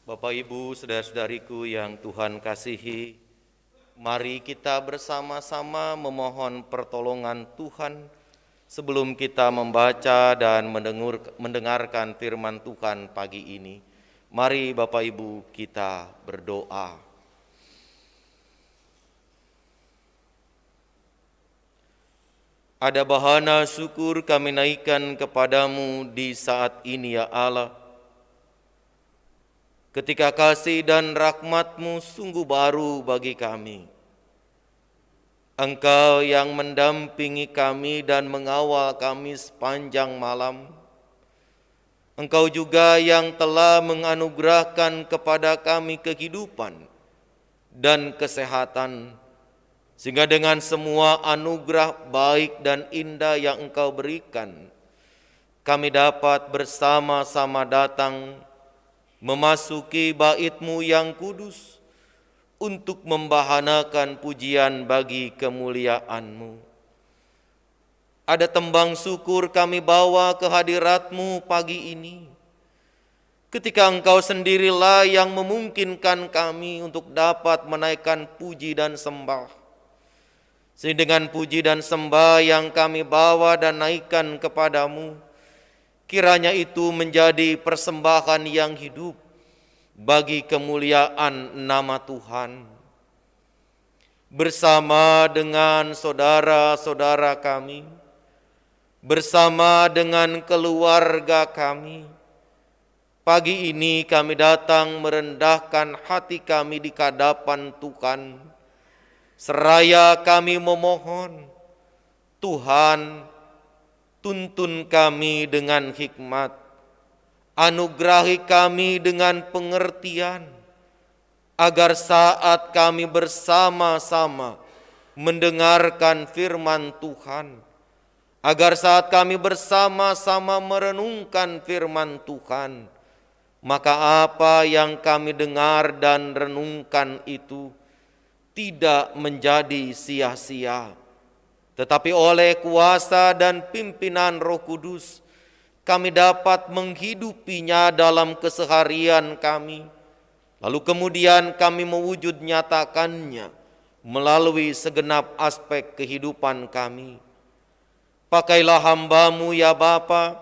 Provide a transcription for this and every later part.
Bapak, Ibu, saudara-saudariku yang Tuhan kasihi, mari kita bersama-sama memohon pertolongan Tuhan sebelum kita membaca dan mendengarkan firman Tuhan pagi ini. Mari Bapak Ibu kita berdoa. Ada bahana syukur kami naikkan kepadamu di saat ini ya Allah. Ketika kasih dan rahmat-Mu sungguh baru bagi kami. Engkau yang mendampingi kami dan mengawal kami sepanjang malam. Engkau juga yang telah menganugerahkan kepada kami kehidupan dan kesehatan, sehingga dengan semua anugerah baik dan indah yang Engkau berikan, kami dapat bersama-sama datang memasuki bait-Mu yang kudus untuk membahanakan pujian bagi kemuliaan-Mu. Ada tembang syukur kami bawa ke hadirat-Mu pagi ini, ketika Engkau sendirilah yang memungkinkan kami untuk dapat menaikkan puji dan sembah. Sehingga dengan puji dan sembah yang kami bawa dan naikkan kepadamu, kiranya itu menjadi persembahan yang hidup bagi kemuliaan nama Tuhan. Bersama dengan saudara-saudara kami, bersama dengan keluarga kami, pagi ini kami datang merendahkan hati kami di hadapan Tuhan, seraya kami memohon, Tuhan, tuntun kami dengan hikmat, anugerahi kami dengan pengertian, agar saat kami bersama-sama mendengarkan firman Tuhan, agar saat kami bersama-sama merenungkan firman Tuhan, maka apa yang kami dengar dan renungkan itu tidak menjadi sia-sia, tetapi oleh kuasa dan pimpinan Roh Kudus, kami dapat menghidupinya dalam keseharian kami, lalu kemudian kami mewujud nyatakannya melalui segenap aspek kehidupan kami. Pakailah hamba-Mu ya Bapa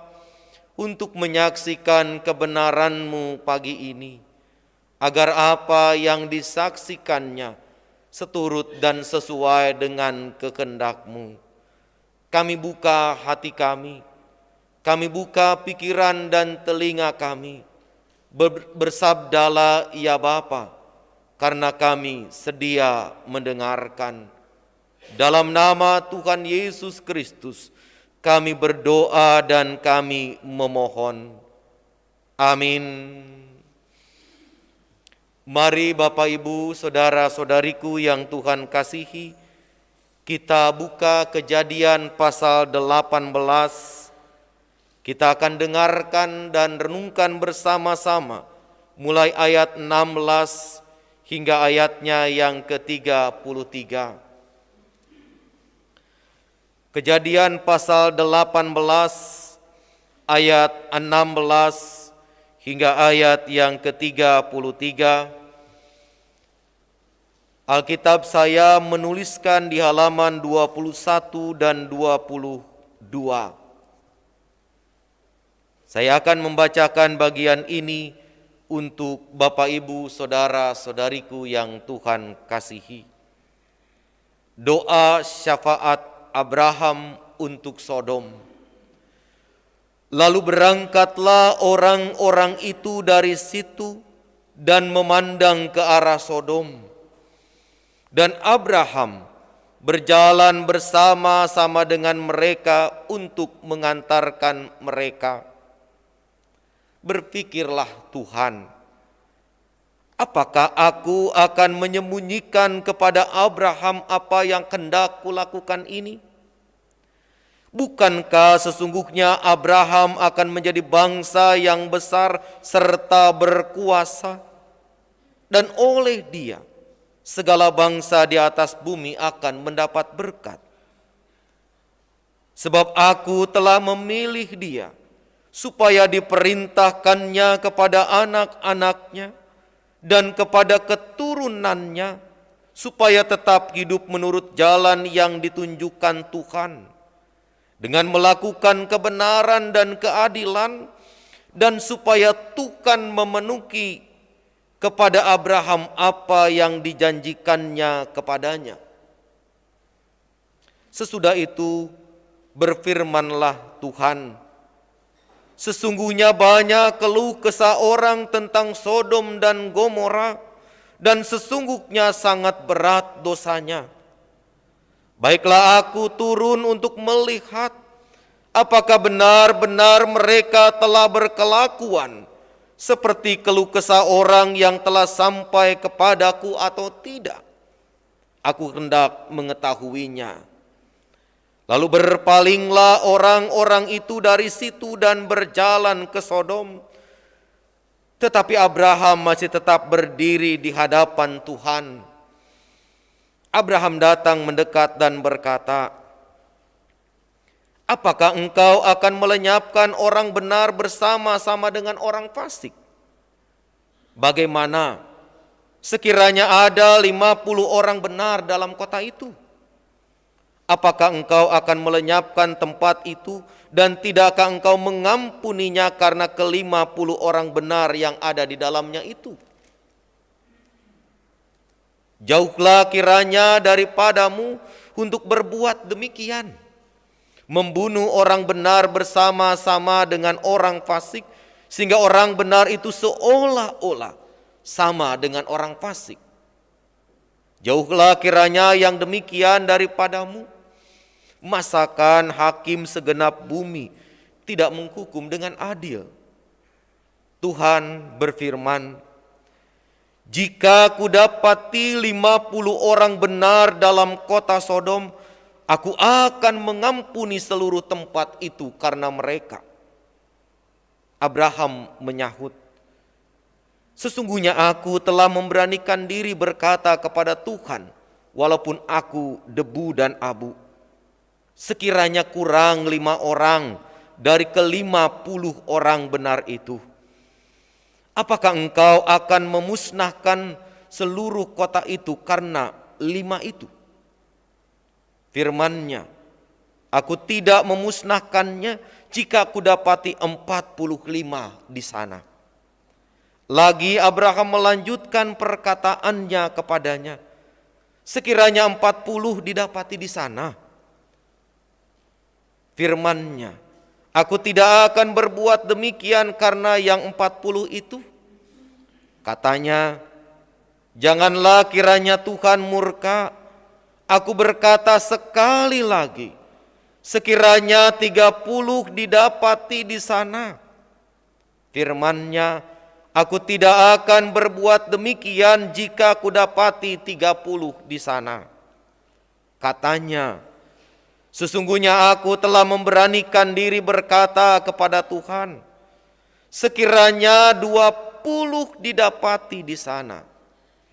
untuk menyaksikan kebenaran-Mu pagi ini, agar apa yang disaksikannya seturut dan sesuai dengan kehendak-Mu. Kami buka hati kami buka pikiran dan telinga kami. Bersabdalah ya Bapa, karena kami sedia mendengarkan. Dalam nama Tuhan Yesus Kristus, kami berdoa dan kami memohon. Amin. Mari Bapak Ibu, saudara-saudariku yang Tuhan kasihi, kita buka Kejadian pasal 18. Kita akan dengarkan dan renungkan bersama-sama mulai ayat 16 hingga ayatnya yang ke-33. Kejadian pasal 18 ayat 16 hingga ayat yang ke-33. Alkitab saya menuliskan di halaman 21 dan 22. Saya akan membacakan bagian ini untuk Bapak Ibu saudara-saudariku yang Tuhan kasihi. Doa syafaat Abraham untuk Sodom. Lalu berangkatlah orang-orang itu dari situ dan memandang ke arah Sodom. Dan Abraham berjalan bersama-sama dengan mereka untuk mengantarkan mereka. Berpikirlah Tuhan, apakah aku akan menyembunyikan kepada Abraham apa yang hendak kulakukan ini? Bukankah sesungguhnya Abraham akan menjadi bangsa yang besar serta berkuasa? Dan oleh dia, segala bangsa di atas bumi akan mendapat berkat. Sebab aku telah memilih dia, supaya diperintahkannya kepada anak-anaknya dan kepada keturunannya, supaya tetap hidup menurut jalan yang ditunjukkan Tuhan, dengan melakukan kebenaran dan keadilan, dan supaya Tuhan memenuhi kepada Abraham apa yang dijanjikannya kepadanya. Sesudah itu berfirmanlah Tuhan, sesungguhnya banyak keluh kesah orang tentang Sodom dan Gomora, dan sesungguhnya sangat berat dosanya. Baiklah aku turun untuk melihat apakah benar-benar mereka telah berkelakuan seperti keluh kesah orang yang telah sampai kepadaku atau tidak. Aku hendak mengetahuinya. Lalu berpalinglah orang-orang itu dari situ dan berjalan ke Sodom. Tetapi Abraham masih tetap berdiri di hadapan Tuhan. Abraham datang mendekat dan berkata, apakah engkau akan melenyapkan orang benar bersama-sama dengan orang fasik? Bagaimana sekiranya ada 50 orang benar dalam kota itu? Apakah engkau akan melenyapkan tempat itu dan tidakkah engkau mengampuninya karena ke-50 orang benar yang ada di dalamnya itu? Jauhlah kiranya daripadamu untuk berbuat demikian, membunuh orang benar bersama-sama dengan orang fasik, sehingga orang benar itu seolah-olah sama dengan orang fasik. Jauhlah kiranya yang demikian daripadamu. Masakan hakim segenap bumi tidak menghukum dengan adil? Tuhan berfirman, jika kudapati 50 orang benar dalam kota Sodom, aku akan mengampuni seluruh tempat itu karena mereka. Abraham menyahut, sesungguhnya aku telah memberanikan diri berkata kepada Tuhan, walaupun aku debu dan abu. Sekiranya kurang 5 orang dari ke-50 orang benar itu, apakah engkau akan memusnahkan seluruh kota itu karena 5 itu? Firman-Nya, aku tidak memusnahkannya jika kudapati 45 di sana. Lagi Abraham melanjutkan perkataannya kepadanya, sekiranya 40 didapati di sana. Firman-Nya, aku tidak akan berbuat demikian karena yang 40 itu. Katanya, janganlah kiranya Tuhan murka. Aku berkata sekali lagi, sekiranya 30 didapati di sana. Firman-Nya, aku tidak akan berbuat demikian jika kudapati 30 di sana. Katanya, sesungguhnya aku telah memberanikan diri berkata kepada Tuhan, sekiranya 20 didapati di sana.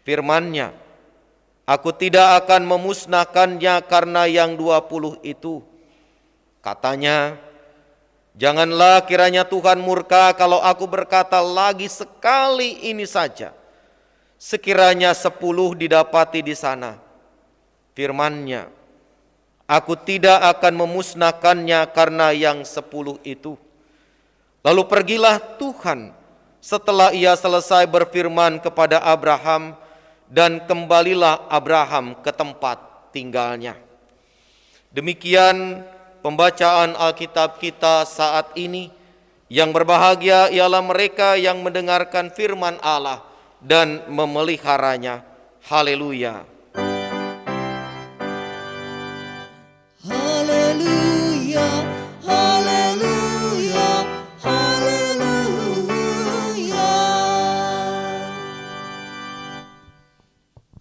Firman-Nya, aku tidak akan memusnahkannya karena yang 20 itu. Katanya, janganlah kiranya Tuhan murka kalau aku berkata lagi sekali ini saja, sekiranya 10 didapati di sana. Firman-Nya, aku tidak akan memusnahkannya karena yang 10 itu. Lalu pergilah Tuhan setelah ia selesai berfirman kepada Abraham, dan kembalilah Abraham ke tempat tinggalnya. Demikian pembacaan Alkitab kita saat ini. Yang berbahagia ialah mereka yang mendengarkan firman Allah dan memeliharanya. Haleluya. Haleluya, haleluya, haleluya.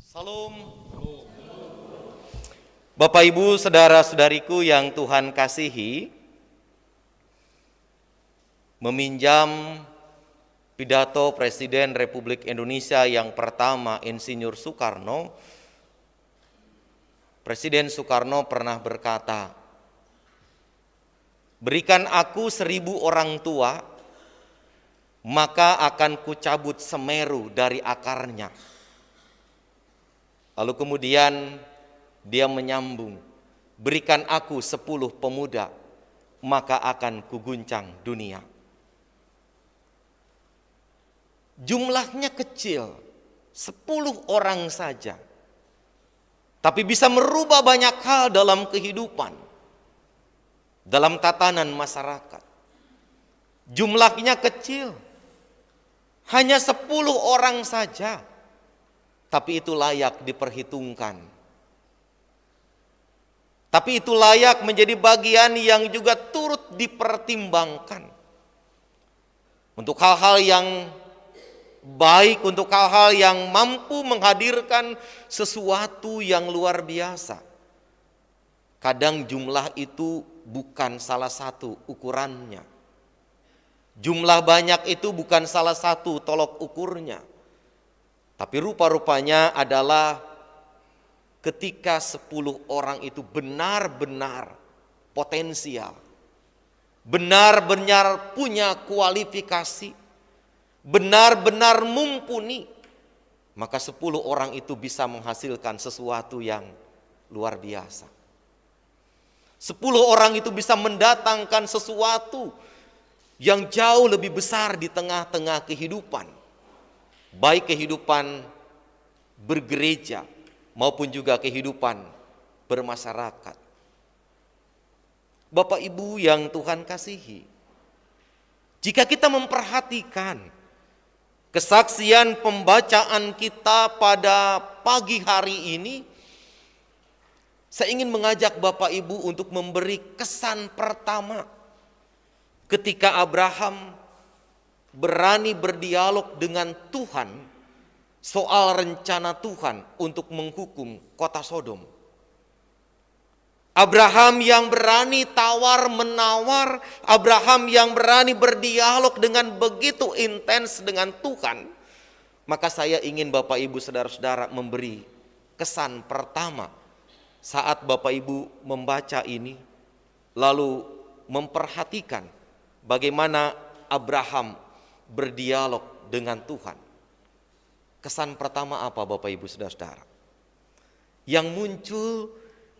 Salam. Bapak Ibu, saudara-saudariku yang Tuhan kasihi, meminjam pidato Presiden Republik Indonesia yang pertama, Insinyur Soekarno, Presiden Soekarno pernah berkata, berikan aku 1000 orang tua, maka akan kucabut Semeru dari akarnya. Lalu kemudian dia menyambung, berikan aku 10 pemuda, maka akan kuguncang dunia. Jumlahnya kecil, 10 orang saja, tapi bisa merubah banyak hal dalam kehidupan, dalam tatanan masyarakat. Jumlahnya kecil, hanya 10 orang saja, tapi itu layak diperhitungkan. Tapi itu layak menjadi bagian yang juga turut dipertimbangkan. Untuk hal-hal yang baik, untuk hal-hal yang mampu menghadirkan sesuatu yang luar biasa. Kadang jumlah itu bukan salah satu ukurannya. Jumlah banyak itu bukan salah satu tolok ukurnya. Tapi rupa-rupanya adalah ketika 10 orang itu benar-benar potensial, benar-benar punya kualifikasi, benar-benar mumpuni, maka 10 orang itu bisa menghasilkan sesuatu yang luar biasa. 10 orang itu bisa mendatangkan sesuatu yang jauh lebih besar di tengah-tengah kehidupan. Baik kehidupan bergereja maupun juga kehidupan bermasyarakat. Bapak Ibu yang Tuhan kasihi, jika kita memperhatikan kesaksian pembacaan kita pada pagi hari ini, saya ingin mengajak Bapak Ibu untuk memberi kesan pertama ketika Abraham berani berdialog dengan Tuhan soal rencana Tuhan untuk menghukum kota Sodom. Abraham yang berani tawar-menawar, Abraham yang berani berdialog dengan begitu intens dengan Tuhan. Maka saya ingin Bapak Ibu saudara-saudara memberi kesan pertama saat Bapak Ibu membaca ini, lalu memperhatikan bagaimana Abraham berdialog dengan Tuhan. Kesan pertama apa Bapak Ibu saudara-saudara? Yang muncul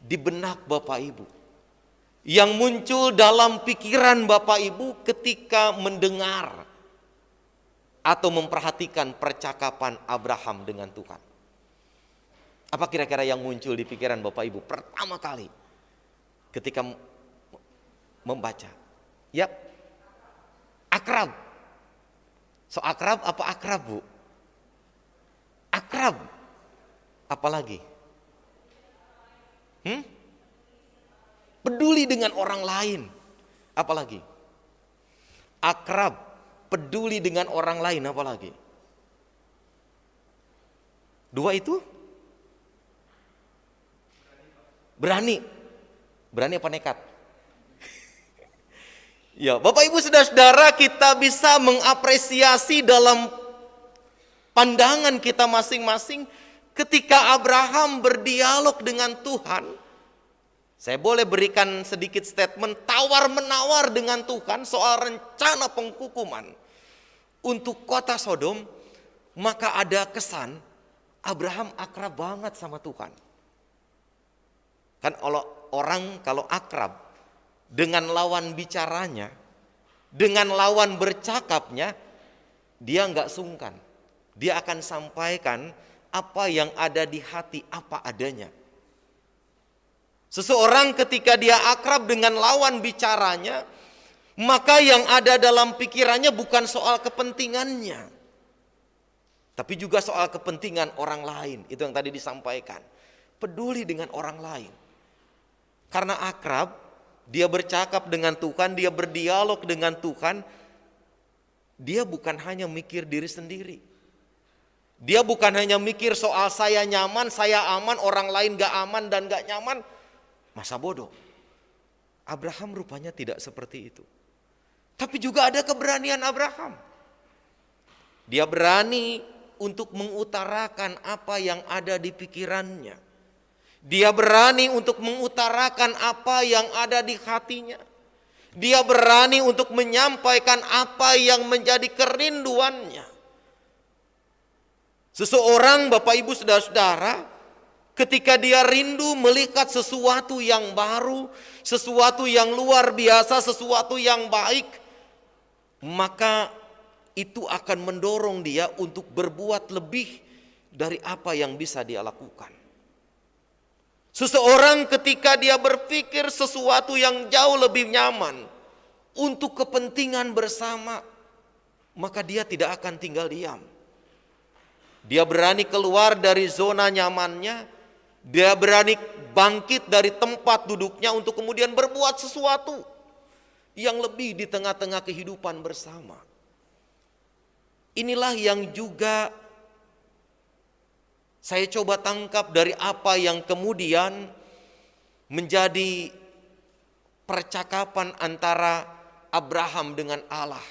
di benak Bapak Ibu, yang muncul dalam pikiran Bapak Ibu ketika mendengar atau memperhatikan percakapan Abraham dengan Tuhan. Apa kira-kira yang muncul di pikiran Bapak Ibu pertama kali ketika membaca? Yap, akrab. So akrab apa akrab, Bu? Akrab. Apalagi? Peduli dengan orang lain. Apalagi? Akrab, peduli dengan orang lain, apalagi? Dua itu? Berani. Berani apa nekat? Ya, Bapak Ibu saudara-saudara, kita bisa mengapresiasi dalam pandangan kita masing-masing ketika Abraham berdialog dengan Tuhan. Saya boleh berikan sedikit statement tawar-menawar dengan Tuhan soal rencana penghukuman untuk kota Sodom, maka ada kesan Abraham akrab banget sama Tuhan. Kan orang kalau akrab dengan lawan bicaranya, dengan lawan bercakapnya, dia nggak sungkan. Dia akan sampaikan apa yang ada di hati, apa adanya. Seseorang ketika dia akrab dengan lawan bicaranya, maka yang ada dalam pikirannya bukan soal kepentingannya, tapi juga soal kepentingan orang lain. Itu yang tadi disampaikan. Peduli dengan orang lain. Karena akrab, dia bercakap dengan Tuhan, dia berdialog dengan Tuhan. Dia bukan hanya mikir diri sendiri. Dia bukan hanya mikir soal saya nyaman, saya aman, orang lain gak aman dan gak nyaman. Masa bodoh. Abraham rupanya tidak seperti itu. Tapi juga ada keberanian Abraham. Dia berani untuk mengutarakan apa yang ada di pikirannya. Dia berani untuk mengutarakan apa yang ada di hatinya. Dia berani untuk menyampaikan apa yang menjadi kerinduannya. Seseorang, Bapak Ibu Saudara-saudara, ketika dia rindu melihat sesuatu yang baru, sesuatu yang luar biasa, sesuatu yang baik, maka itu akan mendorong dia untuk berbuat lebih dari apa yang bisa dia lakukan. Seseorang ketika dia berpikir sesuatu yang jauh lebih nyaman untuk kepentingan bersama, maka dia tidak akan tinggal diam. Dia berani keluar dari zona nyamannya, dia berani bangkit dari tempat duduknya untuk kemudian berbuat sesuatu yang lebih di tengah-tengah kehidupan bersama. Inilah yang juga saya coba tangkap dari apa yang kemudian menjadi percakapan antara Abraham dengan Allah.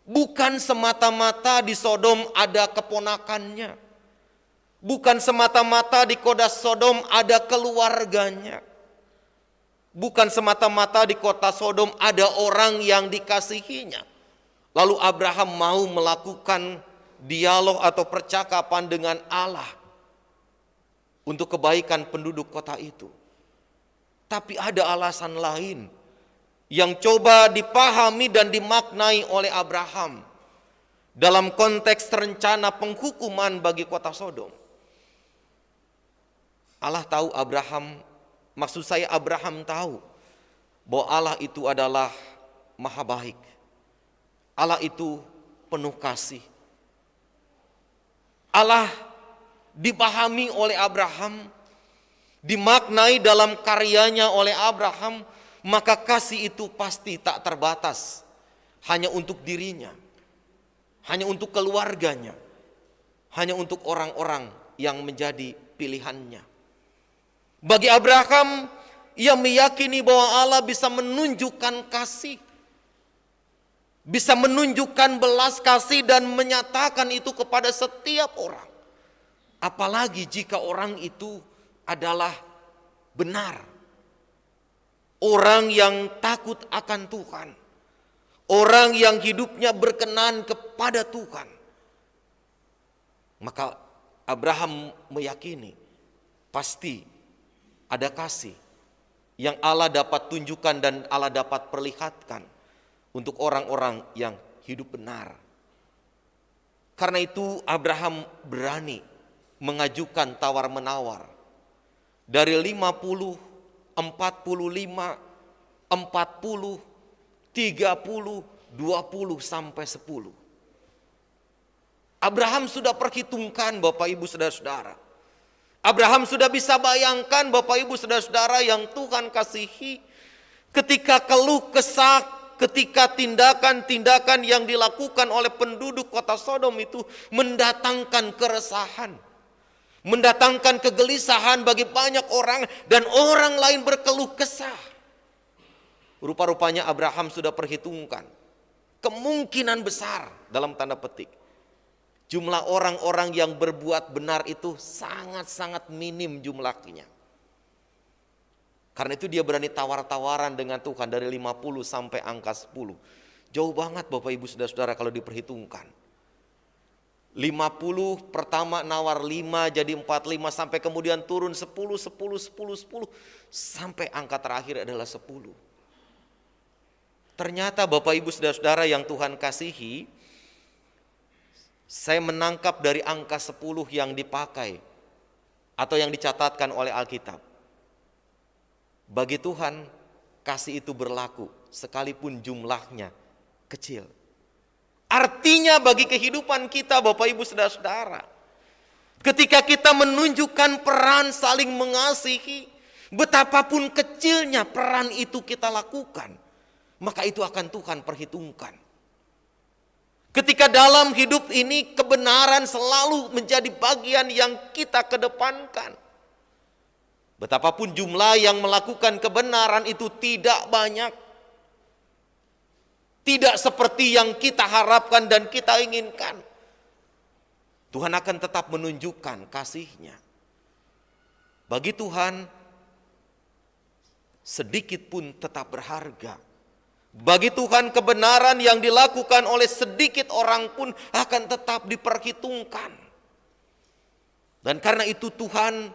Bukan semata-mata di Sodom ada keponakannya. Bukan semata-mata di kota Sodom ada keluarganya. Bukan semata-mata di kota Sodom ada orang yang dikasihinya. Lalu Abraham mau melakukan dialog atau percakapan dengan Allah untuk kebaikan penduduk kota itu. Tapi ada alasan lain yang coba dipahami dan dimaknai oleh Abraham dalam konteks rencana penghukuman bagi kota Sodom. Allah tahu Abraham tahu bahwa Allah itu adalah maha baik. Allah itu penuh kasih. Allah dipahami oleh Abraham, dimaknai dalam karyanya oleh Abraham, maka kasih itu pasti tak terbatas hanya untuk dirinya, hanya untuk keluarganya, hanya untuk orang-orang yang menjadi pilihannya. Bagi Abraham, ia meyakini bahwa Allah bisa menunjukkan kasih, bisa menunjukkan belas kasih dan menyatakan itu kepada setiap orang. Apalagi jika orang itu adalah benar. Orang yang takut akan Tuhan. Orang yang hidupnya berkenan kepada Tuhan. Maka Abraham meyakini pasti ada kasih yang Allah dapat tunjukkan dan Allah dapat perlihatkan untuk orang-orang yang hidup benar. Karena itu Abraham berani mengajukan tawar-menawar. Dari 50, 45, 40, 30, 20 sampai 10. Abraham sudah perhitungkan Bapak Ibu Saudara-saudara. Abraham sudah bisa bayangkan Bapak Ibu Saudara-saudara yang Tuhan kasihi, ketika keluh kesah, ketika tindakan-tindakan yang dilakukan oleh penduduk kota Sodom itu mendatangkan keresahan, mendatangkan kegelisahan bagi banyak orang, dan orang lain berkeluh kesah. Rupa-rupanya Abraham sudah perhitungkan kemungkinan besar dalam tanda petik jumlah orang-orang yang berbuat benar itu sangat-sangat minim jumlahnya. Karena itu dia berani tawar-tawaran dengan Tuhan dari 50 sampai angka 10. Jauh banget Bapak Ibu Saudara-saudara kalau diperhitungkan. 50 pertama nawar 5 jadi 45 sampai kemudian turun 10, 10, 10, 10 sampai angka terakhir adalah 10. Ternyata Bapak Ibu Saudara-saudara yang Tuhan kasihi, saya menangkap dari angka 10 yang dipakai atau yang dicatatkan oleh Alkitab. Bagi Tuhan, kasih itu berlaku sekalipun jumlahnya kecil. Artinya bagi kehidupan kita Bapak Ibu Saudara-saudara, ketika kita menunjukkan peran saling mengasihi, betapapun kecilnya peran itu kita lakukan, maka itu akan Tuhan perhitungkan. Ketika dalam hidup ini kebenaran selalu menjadi bagian yang kita kedepankan, betapapun jumlah yang melakukan kebenaran itu tidak banyak, tidak seperti yang kita harapkan dan kita inginkan, Tuhan akan tetap menunjukkan kasih-Nya. Bagi Tuhan, sedikit pun tetap berharga. Bagi Tuhan kebenaran yang dilakukan oleh sedikit orang pun akan tetap diperhitungkan. Dan karena itu Tuhan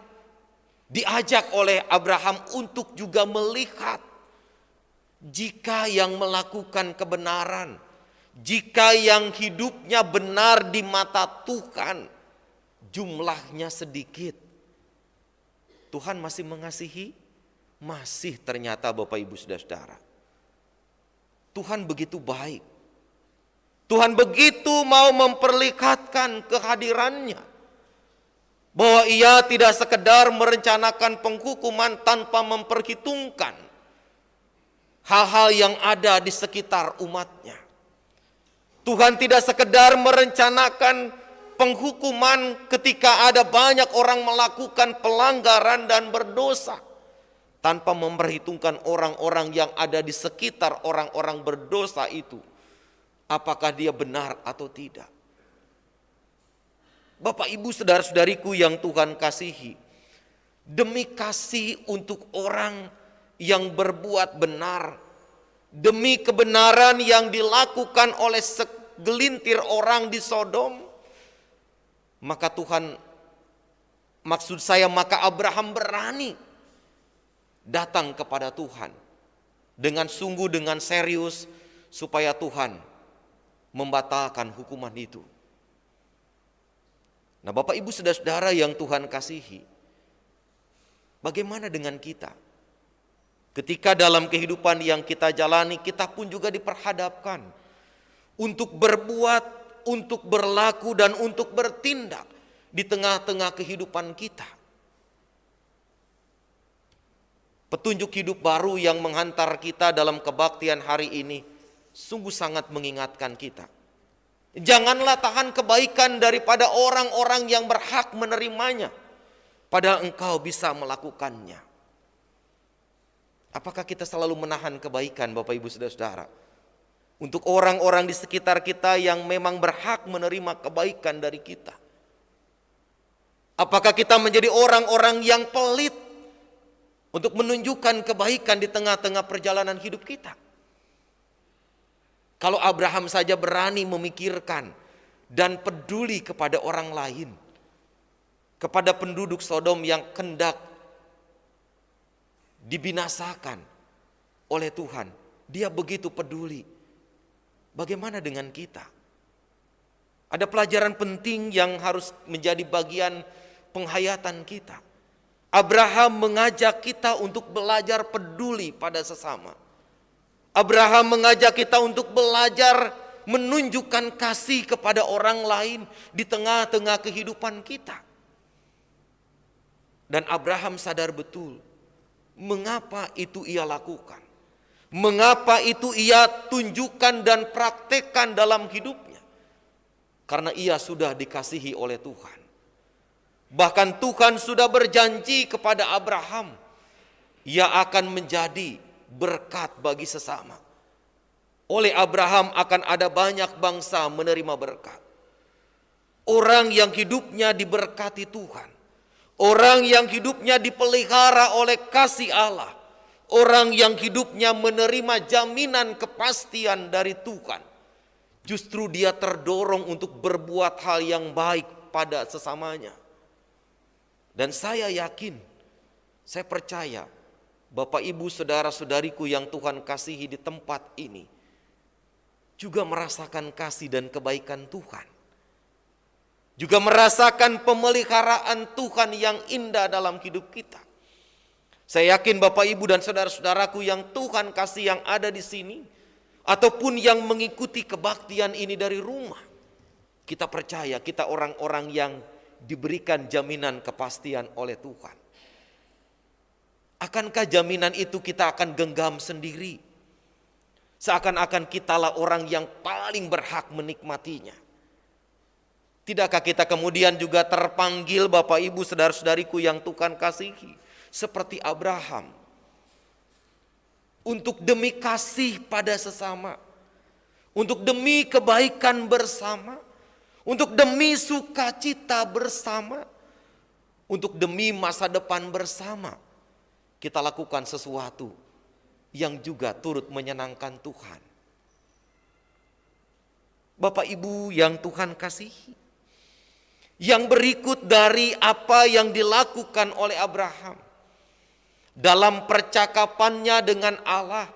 diajak oleh Abraham untuk juga melihat jika yang melakukan kebenaran, jika yang hidupnya benar di mata Tuhan jumlahnya sedikit, Tuhan masih mengasihi? Masih ternyata Bapak Ibu Saudara-saudara. Tuhan begitu baik. Tuhan begitu mau memperlihatkan kehadirannya. Bahwa ia tidak sekedar merencanakan penghukuman tanpa memperhitungkan hal-hal yang ada di sekitar umatnya. Tuhan tidak sekedar merencanakan penghukuman ketika ada banyak orang melakukan pelanggaran dan berdosa, tanpa memperhitungkan orang-orang yang ada di sekitar orang-orang berdosa itu, apakah dia benar atau tidak. Bapak Ibu saudara-saudariku yang Tuhan kasihi, demi kasih untuk orang yang berbuat benar, demi kebenaran yang dilakukan oleh segelintir orang di Sodom, maka maka Abraham berani datang kepada Tuhan dengan sungguh, dengan serius, supaya Tuhan membatalkan hukuman itu. Nah, Bapak Ibu saudara-saudara yang Tuhan kasihi, bagaimana dengan kita? Ketika dalam kehidupan yang kita jalani, kita pun juga diperhadapkan untuk berbuat, untuk berlaku, dan untuk bertindak di tengah-tengah kehidupan kita. Petunjuk hidup baru yang menghantar kita dalam kebaktian hari ini sungguh sangat mengingatkan kita. Janganlah tahan kebaikan daripada orang-orang yang berhak menerimanya, padahal engkau bisa melakukannya. Apakah kita selalu menahan kebaikan, Bapak Ibu Saudara-saudara, untuk orang-orang di sekitar kita yang memang berhak menerima kebaikan dari kita? Apakah kita menjadi orang-orang yang pelit untuk menunjukkan kebaikan di tengah-tengah perjalanan hidup kita? Kalau Abraham saja berani memikirkan dan peduli kepada orang lain, kepada penduduk Sodom yang hendak dibinasakan oleh Tuhan, dia begitu peduli. Bagaimana dengan kita? Ada pelajaran penting yang harus menjadi bagian penghayatan kita. Abraham mengajak kita untuk belajar peduli pada sesama. Abraham mengajak kita untuk belajar menunjukkan kasih kepada orang lain di tengah-tengah kehidupan kita. Dan Abraham sadar betul mengapa itu ia lakukan. Mengapa itu ia tunjukkan dan praktekkan dalam hidupnya. Karena ia sudah dikasihi oleh Tuhan. Bahkan Tuhan sudah berjanji kepada Abraham, ia akan menjadi berkat bagi sesama. Oleh Abraham akan ada banyak bangsa menerima berkat. Orang yang hidupnya diberkati Tuhan, orang yang hidupnya dipelihara oleh kasih Allah, orang yang hidupnya menerima jaminan kepastian dari Tuhan, justru dia terdorong untuk berbuat hal yang baik pada sesamanya. Dan saya yakin, saya percaya, Bapak Ibu saudara-saudariku yang Tuhan kasihi di tempat ini juga merasakan kasih dan kebaikan Tuhan. Juga merasakan pemeliharaan Tuhan yang indah dalam hidup kita. Saya yakin Bapak Ibu dan saudara-saudaraku yang Tuhan kasih yang ada di sini, ataupun yang mengikuti kebaktian ini dari rumah, kita percaya kita orang-orang yang diberikan jaminan kepastian oleh Tuhan. Akankah jaminan itu kita akan genggam sendiri? Seakan-akan kitalah orang yang paling berhak menikmatinya. Tidakkah kita kemudian juga terpanggil Bapak Ibu saudara-saudariku yang Tuhan kasihi, seperti Abraham, untuk demi kasih pada sesama, untuk demi kebaikan bersama, untuk demi sukacita bersama, untuk demi masa depan bersama, kita lakukan sesuatu yang juga turut menyenangkan Tuhan. Bapak Ibu yang Tuhan kasihi, yang berikut dari apa yang dilakukan oleh Abraham dalam percakapannya dengan Allah,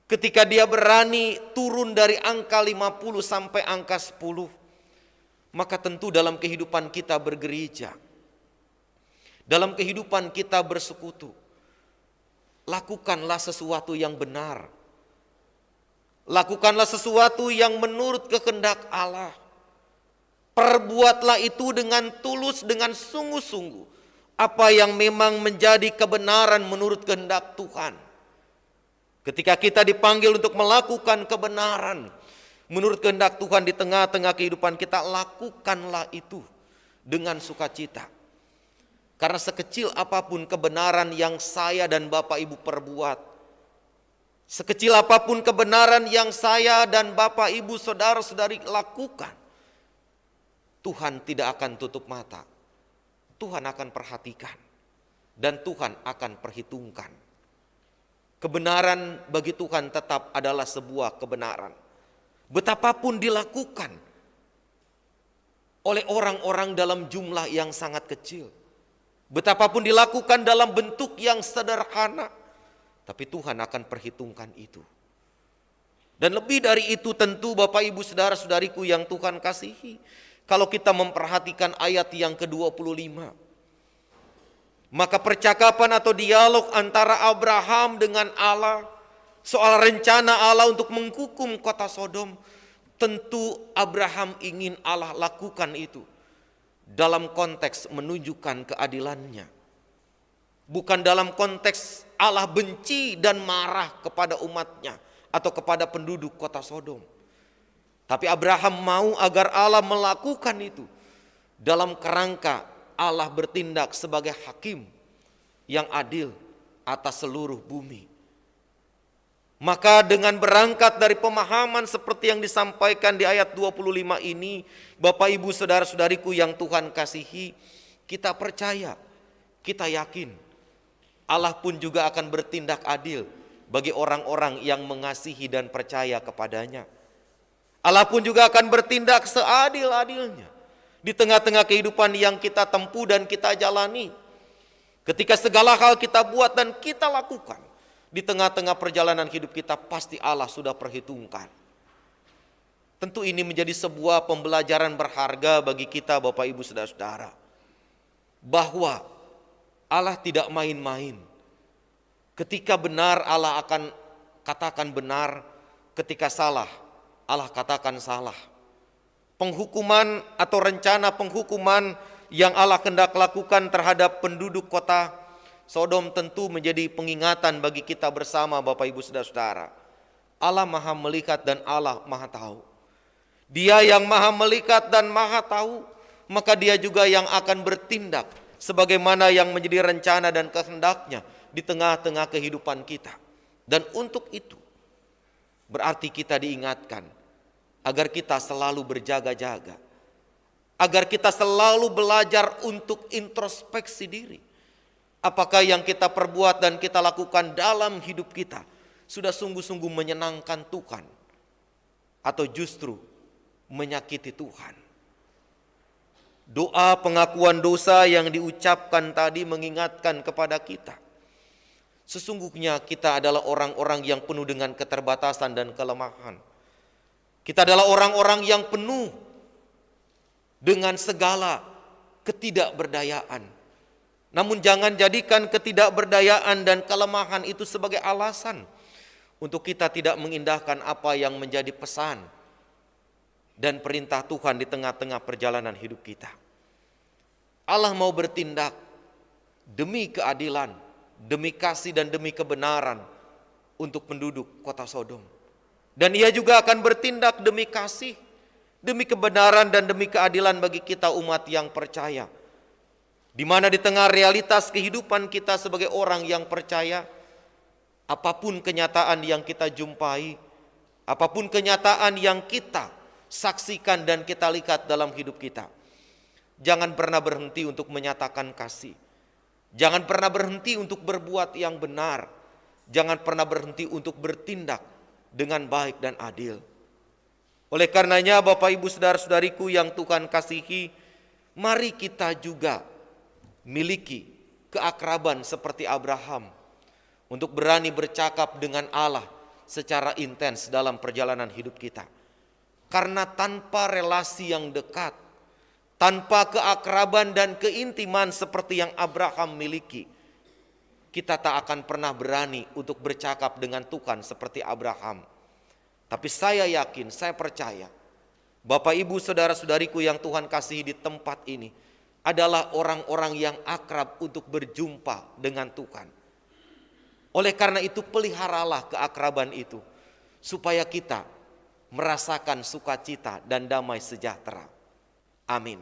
ketika dia berani turun dari angka 50 sampai angka 10, maka tentu dalam kehidupan kita bergereja, dalam kehidupan kita bersekutu, lakukanlah sesuatu yang benar. Lakukanlah sesuatu yang menurut kehendak Allah. Perbuatlah itu dengan tulus, dengan sungguh-sungguh. Apa yang memang menjadi kebenaran menurut kehendak Tuhan. Ketika kita dipanggil untuk melakukan kebenaran menurut kehendak Tuhan di tengah-tengah kehidupan kita, lakukanlah itu dengan sukacita. Karena sekecil apapun kebenaran yang saya dan Bapak Ibu perbuat, sekecil apapun kebenaran yang saya dan Bapak Ibu saudara-saudari lakukan, Tuhan tidak akan tutup mata. Tuhan akan perhatikan dan Tuhan akan perhitungkan. Kebenaran bagi Tuhan tetap adalah sebuah kebenaran. Betapapun dilakukan oleh orang-orang dalam jumlah yang sangat kecil, betapapun dilakukan dalam bentuk yang sederhana, tapi Tuhan akan perhitungkan itu. Dan lebih dari itu tentu Bapak Ibu saudara-saudariku yang Tuhan kasihi, kalau kita memperhatikan ayat yang ke-25, maka percakapan atau dialog antara Abraham dengan Allah soal rencana Allah untuk menghukum kota Sodom, tentu Abraham ingin Allah lakukan itu dalam konteks menunjukkan keadilannya. Bukan dalam konteks Allah benci dan marah kepada umatnya atau kepada penduduk kota Sodom. Tapi Abraham mau agar Allah melakukan itu dalam kerangka Allah bertindak sebagai hakim yang adil atas seluruh bumi. Maka dengan berangkat dari pemahaman seperti yang disampaikan di ayat 25 ini, Bapak Ibu saudara-saudariku yang Tuhan kasihi, kita percaya, kita yakin Allah pun juga akan bertindak adil bagi orang-orang yang mengasihi dan percaya kepadanya. Allah pun juga akan bertindak seadil-adilnya di tengah-tengah kehidupan yang kita tempuh dan kita jalani. Ketika segala hal kita buat dan kita lakukan, di tengah-tengah perjalanan hidup kita pasti Allah sudah perhitungkan. Tentu ini menjadi sebuah pembelajaran berharga bagi kita Bapak Ibu saudara-saudara, bahwa Allah tidak main-main. Ketika benar Allah akan katakan benar, ketika salah Allah katakan salah. Penghukuman atau rencana penghukuman yang Allah hendak lakukan terhadap penduduk kota Sodom tentu menjadi pengingatan bagi kita bersama Bapak Ibu saudara-saudara. Allah Maha melihat dan Allah Maha tahu. Dia yang Maha melihat dan Maha tahu, maka Dia juga yang akan bertindak sebagaimana yang menjadi rencana dan kehendaknya di tengah-tengah kehidupan kita. Dan untuk itu berarti kita diingatkan agar kita selalu berjaga-jaga, agar kita selalu belajar untuk introspeksi diri. Apakah yang kita perbuat dan kita lakukan dalam hidup kita sudah sungguh-sungguh menyenangkan Tuhan, atau justru menyakiti Tuhan? Doa pengakuan dosa yang diucapkan tadi mengingatkan kepada kita, sesungguhnya kita adalah orang-orang yang penuh dengan keterbatasan dan kelemahan. Kita adalah orang-orang yang penuh dengan segala ketidakberdayaan. Namun jangan jadikan ketidakberdayaan dan kelemahan itu sebagai alasan untuk kita tidak mengindahkan apa yang menjadi pesan dan perintah Tuhan di tengah-tengah perjalanan hidup kita. Allah mau bertindak demi keadilan, demi kasih dan demi kebenaran untuk penduduk kota Sodom. Dan Ia juga akan bertindak demi kasih, demi kebenaran dan demi keadilan bagi kita umat yang percaya. Di mana di tengah realitas kehidupan kita sebagai orang yang percaya, apapun kenyataan yang kita jumpai, apapun kenyataan yang kita saksikan dan kita lihat dalam hidup kita, jangan pernah berhenti untuk menyatakan kasih. Jangan pernah berhenti untuk berbuat yang benar. Jangan pernah berhenti untuk bertindak dengan baik dan adil. Oleh karenanya Bapak Ibu saudara-saudariku yang Tuhan kasihi, mari kita juga miliki keakraban seperti Abraham untuk berani bercakap dengan Allah secara intens dalam perjalanan hidup kita. Karena tanpa relasi yang dekat, tanpa keakraban dan keintiman seperti yang Abraham miliki, kita tak akan pernah berani untuk bercakap dengan Tuhan seperti Abraham. Tapi saya yakin, saya percaya, Bapak Ibu saudara-saudariku yang Tuhan kasihi di tempat ini adalah orang-orang yang akrab untuk berjumpa dengan Tuhan. Oleh karena itu peliharalah keakraban itu, supaya kita merasakan sukacita dan damai sejahtera. Amin.